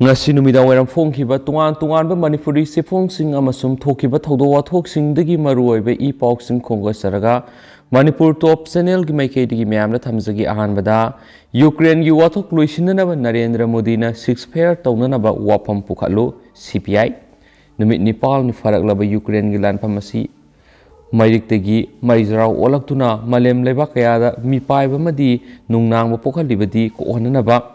ngasi numidang wairam phongkhiba tungan Manipuri sifong-sing amasum thokiba thodok wathok-singdagi maruoiba i-pauk-sing khonggosaraga Manipur Top Channel gi maikeidagi mayamna thamjagi ahanbada Ukraine gi wathok loisinanaba Narendra Modi na ceasefire taunanaba Wapham pukhatlu CPI numit nipal ni faraklaba Ukraine gi lanpham asi mairiktagi marizarau olaktuna malem lebak kayada mipaiba madi nungnangba pokhalibadi kohonanaba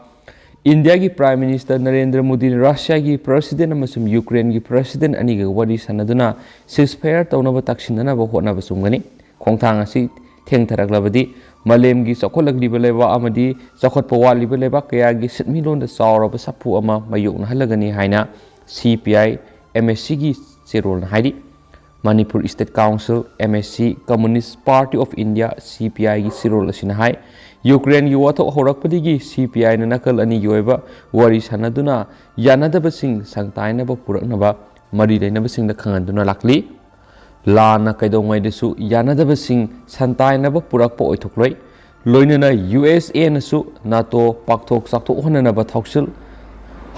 India की Prime Minister Narendra Modi Russia की President अमसुम Ukraine की President अनि ग worry सनदुना ceasefire तौनब तक्सिनना ब होना बसुंगनी खोंगथांग असि थेंगथरकलबदी मलेम की चखोलगलिब लेबा अमदी चखोटप वालिब लेबा कया की सिटमिलोन द सावरब सपु अमा मयुकन हलगनी हाइना CPI MSC की सेरोल हाइदि Manipur State Council MSC Communist Party of India CPI की सेरोल असिना हाइ Ukraine की वाथोक होरकपदिगी CPI ना नकल अनि योइबा वारी सनदुना यानदबसिंग संगताइनब पुरकनबा मरि लेनबसिंग द खंगनदुना लाकली लाना कैदोंगैदसु यानदबसिंग संताइनब पुरकप ओइथोक्लोइ लोइनना USA नसु NATO पाकथोक साकथोक होननब थौक्सिल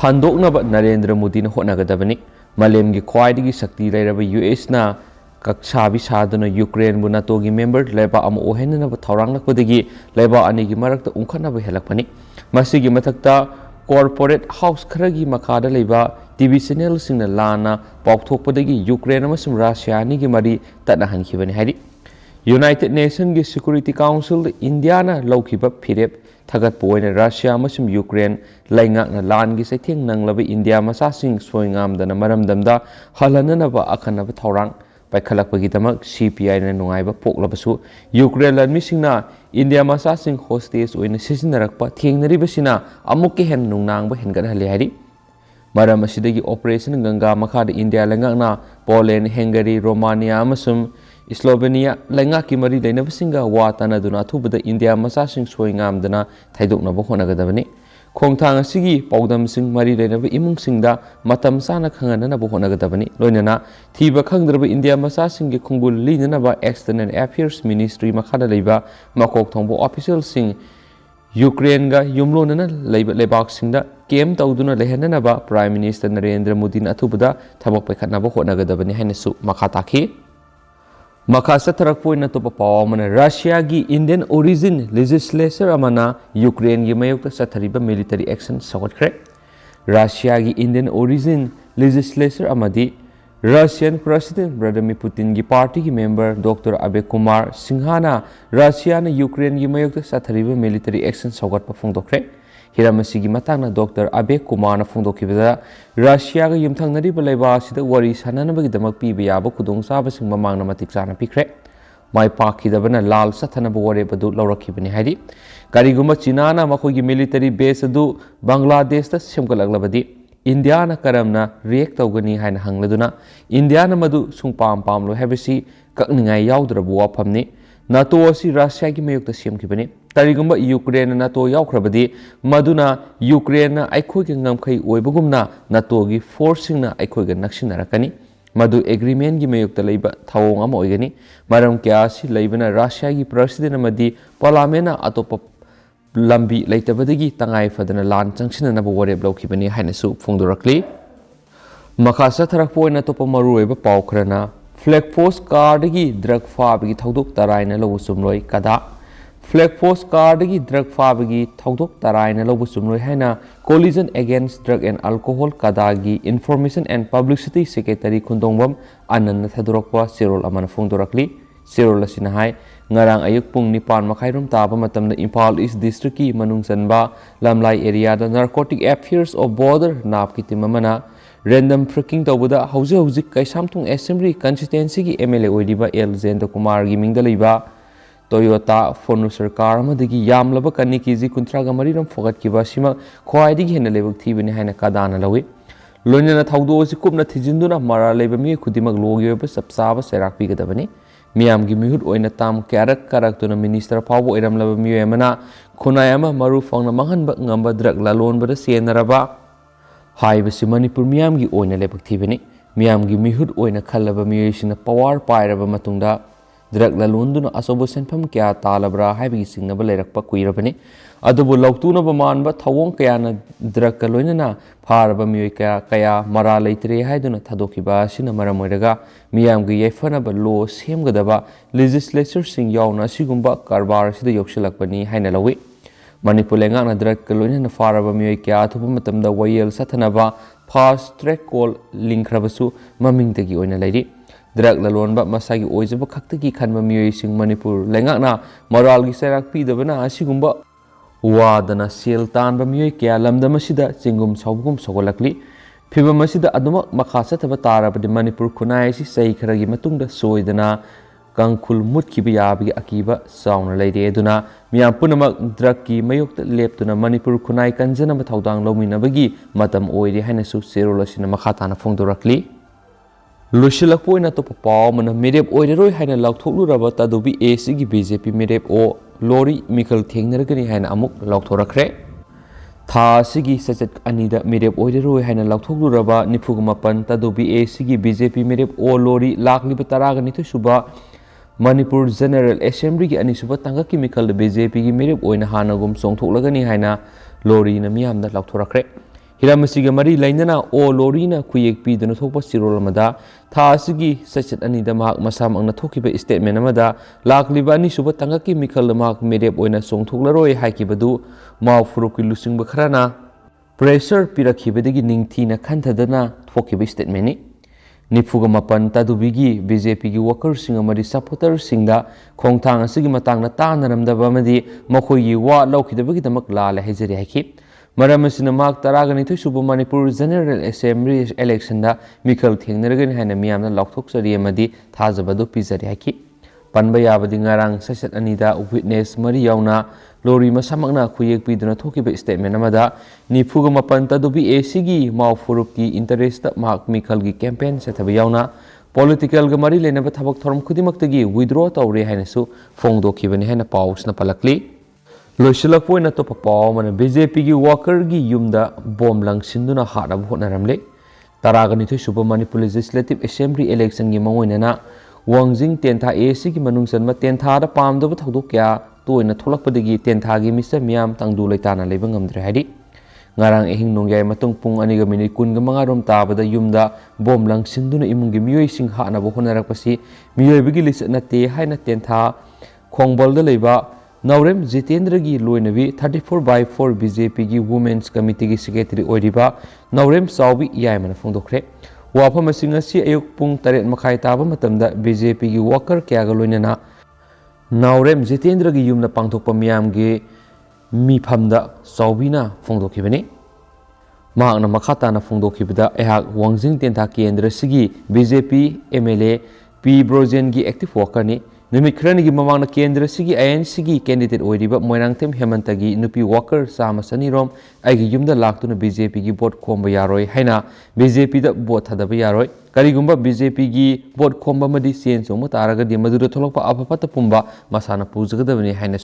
हंदोकनब नरेंद्र मोदी न होनगदबनि मलेम की ख्वाइदगी शक्ति लेरब US ना कक्षाबी साधन यूक्रेन NATO की मेंबर लेबा अम ओहेननब थौरांगलकपदगी लेबा अनि की मरकत उंखनब हेलकपनि मसिगी मथक्ता कॉर्पोरेट हाउस खरगी मखादा लेबा टीवी चैनल सिंगना लाना पाउथोकपदगी यूक्रेन अमसुम रशियानी की मरी तदहनखिबनि हाइदि यूनाइटेड नेशन की सिक्योरिटी काउंसिल इंडिया ना लौखिबा फिरेप थगतपोइना रशिया अमसुम यूक्रेन लाइंगाकना लान की सैथेंग नंगलब इंडिया मसासिंग सोइंगामदना मरमदमदा हलननब अखनब थौरांग पाइखलकपगिदमक CPI ना नुंगाइबा पोकलबसु यूक्रेन लनमिसिंगना इंडिया मसासिंग होस्टेज ओइना सिजिनरकपा थेंगनरिबसिना अमुक्के हेन नुंगनांगबा हेनगदहले हाइदि मरम असिदगी ऑपरेशन गंगा मखाद इंडिया लंगाकना पोलैंड हंगरी रोमानिया अमसुम स्लोवेनिया लंगाकी मरि लेनबसिंगा वा तनदुना अथुबदा इंडिया मसासिंग सोइंगामदना थाइदोकनब होनगदबनि खोंथांग असिगी पौदमसिंग मरि लेनब इमुंगसिंगदा मतम साना खंगननब होनगदबनि लोइनना थीबा खंगद्रब इंडिया मसासिंग खुंगुल लीननब एक्सटर्नल अफेयर्स मिनिस्ट्री मखादा लेबा मकोक थोंबो ऑफिशियलसिंग यूक्रेन गा युमलोनना लेबा लेबाकसिंगदा केम तौदुना लेहननबा प्राइम मिनिस्टर नरेंद्र मोदी न अथुबदा थबक पैखनब होनगदबनि हैनसु मखा ताखी मखा सथरकपोइना तोप पावमना रशिया की इंडियन ओरिजिन लेजिस्लेचर अमना यूक्रेन की मयोक्ता सथरिबा मिलिटरी एक्शन सगटख्रे रशिया की इंडियन ओरिजिन लेजिस्लेचर अमदी रशियन प्रेसिडेंट व्लादिमीर पुतिन की पार्टी की मेंबर डॉक्टर अबे कुमार सिंहाना रशिया ने यूक्रेन की मयोक्ता सथरिबा मिलिटरी एक्शन सगटपा फोंदोख्रे हिरामसिगी मतांगना डॉक्टर अबे कुमार फोंदोखिबदा रशिया का युमथंगनरिबा लेबासिदा वरी साननबगिदमक पीबा याबा खुदोंचाबसिंग ममांगना मतिक चाना पिख्रे माइ पाखिदबना लाल सथनब वरेबदु लौरखिबनि हाइदि करिगुमा चीनाना मखोगी मिलिटरी बेस अदु बांग्लादेश दा सेमगलगलबदि इंडिया ना करमना रिएक्ट तौगनी हाइना हंगलदुना इंडिया ना मदु सुंगपाम पामलो हेबसी ककनिंगाय याउद्रबु वाफमनि NATO asi Russia की मयोक्ता सेमखिबनि तरिगुम्बा यूक्रेन NATO याउख्रबदि मदुना यूक्रेन ना आइखोइगे ngamkhai ओइबगुमना NATO की फोर्सिंगना आइखोइगे नक्सिनरकनि मदु एग्रीमेंट की मयोक्ता लेबा थावोंग अमा ओइगनि मरम क्यासी लेबना रशिया की प्रेसिडेंट अमदि पार्लियामेंट अतोप लंबी लेतबदगी तंगाइ फदना लान चंगसिननब वरेब लौखिबनि हाइनसु फोंदोरकली मखा सथरकपोइना तोप मरुओइबा पाउखरना फ्लैग पोस्ट कार्ड की ड्रग फाब की थौदोक तराइना लौब सुमलोय कदा फ्लैग पोस्ट कार्ड की ड्रग फाब की थौदोक तराइना लौब सुमलोय हैना collision against drug and alcohol कदा की इंफॉर्मेशन एंड पब्लिसिटी सेक्रेटरी खुंदोंबम आनंद थदोरकपा सिरोल अमन फोंदोरकली सिरोल असिना हाय ngarang ayuk pung nipan makhairum taba matamda Impal East District ki manung sanba lamlai area da narcotic affairs of border nap ki timamana random freaking tawbuda hauji hauji kaisamthung assembly constituency ki MLA oidiba L Jayanta Kumar gi mingda leiba Toyota Fonu sarkar amadagi yamlaba kanni kg 39 ram fogat ki basima khwaidigi hena lebak thibini haina kadana lawi loinana thaudo si kupna thijinduna mara leba mi khudimak logi ba sapsaba serak pi gadabani मियाम की मिहुत ओइना ताम क्यारक करक्तुना minister फावो ओइरमलबा मियोयमना खुनायमा मरु फांगना मंगनबा ngamba drug लालोनबदा सेनरबा हाइबसि Manipur मियाम की ओइना लेबक थिबनि मियाम की मिहुत ओइना खल्लबा मियोयसिना power पाइरबा मतुंगदा drug लालोनदुना असोबो सेनफम क्या तालबरा हाइबगी सिंगनबा लेरकपा कुइरबनि अदुबु लौतुनबा मानबा थवोंग कयाना drug लोइनना फारबा मियोय कया मरा लेतरे हाइदुना थादोकिबा सिना मरम ओइरगा मियामगी येफनबा लो सेमगदबा लेजिस्लेचर सिंग यावना सिगुंबा कारबार सिदा योक्सलकपनी हाइना लवी मणिपुर लेंगाना ड्रग लोइनना फारबा मियोय कया अथुबा मतमदा वयल सथनबा फास्ट ट्रैक कॉल लिंखरबसु ममिंगदगी ओइना लैरि ड्रग ललोनबा मसागी ओइजबा खक्तगी खनबा मियोय सिंग मणिपुर लेंगाना मरालगी सैराक पीदबना असिगुंबा वादना सेल तानबा मियोय कया लमदमसिदा चिंगुम सौगुम सगोलकली फिबमसिदा अदुमक मखा चथबा तारबदि मणिपुर खुनायसि सही खरगी मतुंगदा सोइदना कंखुल मुटखिबा याबगी अकीबा साउना लैरे अदुना मियाम पुनमक ड्रग की मयोक्ता लेप्तुना मणिपुर खुनाय कंजनबा थौदांग लौमिनबगी मतम ओइरे हाइनसु सेरोलसिना मखा ताना फोंदोरकली लुशिलकपोइना तो पाव मन मेरेप ओइररोय हाइना लाउथोकलुरबा तदुबी एसीगी बीजेपी मेरेप ओ लोरी मिखल थेंगनरगनी हाइना अमुक लाउथोरखरे था सिगी सचत अनिदा मेरेप ओइररोय हाइना लाउथोकलुरबा निफुगमपन तदुबी एसीगी बीजेपी मेरेप ओ लोरी लाखलिबा तरागनि सुबा मणिपुर जनरल असेंबली की अनिसुबा तंगकी मिखल बीजेपी की मेरेप ओइना हानगुम सोंथोकलगनी हाइना लोरी न मियामदा लाउथोरखरे हिरामसिगा मरी लैनना ओ लोरीना खुयेक पीदुना थोकपा सिरोलमदा था असिगी सचत अनिदा महाक मसामंगना थोकिबा स्टेटमेंट अमदा लाखलिबा अनिसुबा तंगकी मिखल महाक मेरेप ओइना सोंथोकलरोय हाइकिबदु माव फुरुकि लुसिंगबा खराना प्रेशर पिरखिबदगी निंगथीना खंथदना थोकिबा स्टेटमेंटनी निफुगा मपन तदुबिगी बीजेपी की वर्कर सिंग अमरी सपोर्टर सिंगदा खोंगथांग असिगी मतंगना तानरमदबा अमदी मखोयगी वा लौखिदबगी दमक लाल हाइजरी हाइकि मरम असिना मार्क तरागनिथोय सुबु मणिपुर जनरल असेंबली इलेक्शन दा मिखल थेंगनरगनि हाइना मियामना लाउथोकसरी अमदी थाजबदु पिजरी हाइकि पनबा याबदि ngarang ससत अनिदा विटनेस मरी यावना लोरी मसामकना खुयेक पीदुना थोकिबा स्टेटमेंट अमदा निफुगा मपन तदुबी एसीगी माव फुरुपकी इंटरेस्ट मार्क मिखलगी कैंपेन सेथबा यावना पॉलिटिकल ग मरी लेनबा थबक थरम खुदिमक्तगी विड्रॉ तौरे हाइनसु फोंगदोखिबनि हाइना पाउसना पलकली लोइसलकपोइना तो पाव मन बीजेपी की वर्कर की युमदा बॉम लंगसिंदुना हारब होनरमले तरागनिथोय सुबा मणिपुर लेजिस्लेटिव असेंबली इलेक्शन की मंगोइनना वांगजिंग तेंथा एसी की मनुंगसनमा तेंथादा पामदबा थौदोक क्या तोइना थोलकपदगी तेंथागी मिस्टर मियाम तंगदु लेताना लेबा ngamdre हाइदि ngarang ehing nongyai matung pung aniga minute 15 rom tabada yumda bom langsinduna imunggi miyoi sing hana bo honarakpasi miyoi bigi lis nate haina tentha khongbolda leiba Naurem Jitendragi Loinavi 34/4 BJP की Women's Committee की Secretary ओरिबा Naurem Saubi यायमन फोंदोखरे Wapham सिंगसी अयुक पुंग तरेट मखाई ताबा मतमदा BJP की worker क्यागा लोइनना Naurem Jitendragi Yamuna पांगथोकपा मियामगे मिफमदा Saubina फोंदोखिबनि मांगना मखाताना फोंदोखिबदा एहाक Wangjing तेंथा केंद्र सिगी BJP MLA P Brojen की active worker नि Numit khranigi mamangna kendra sigi ANC gi candidate oiriba moirangtem hemantagi nupi worker sama sanirom aigi yumda laktuna BJP gi vote khomba yaroi haina BJP da vote thadaba yaroi karigumba BJP gi vote khomba madi sen song taraga di madura tholokpa apapata pumba masana pujagadabani haina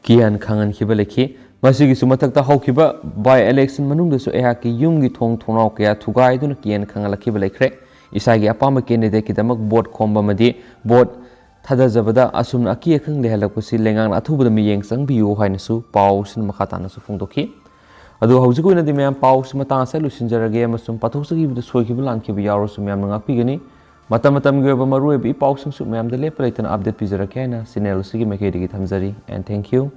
kian khangan khiba lekhi masigi sumatakta hawkiba by election manungda so eha ki yumgi thong thonau kya thugai duna kian khangala khiba lekhre isagi apama candidate ki damak vote khomba madi vote Thadazabada asum aki akhang lehalakpasi lengang athubada miyeng sangbiu hainasu pausin makhatanasu phongdoki adu haujiku na dimyam paus mata sa lusinjarage amasum pathoksagi bidu soikibu lankibu yarosu myam ngakpigani matam geba maruebi pausing su myam de lepleitan update pijarake na sinel sigi mekedi thamjari and thank you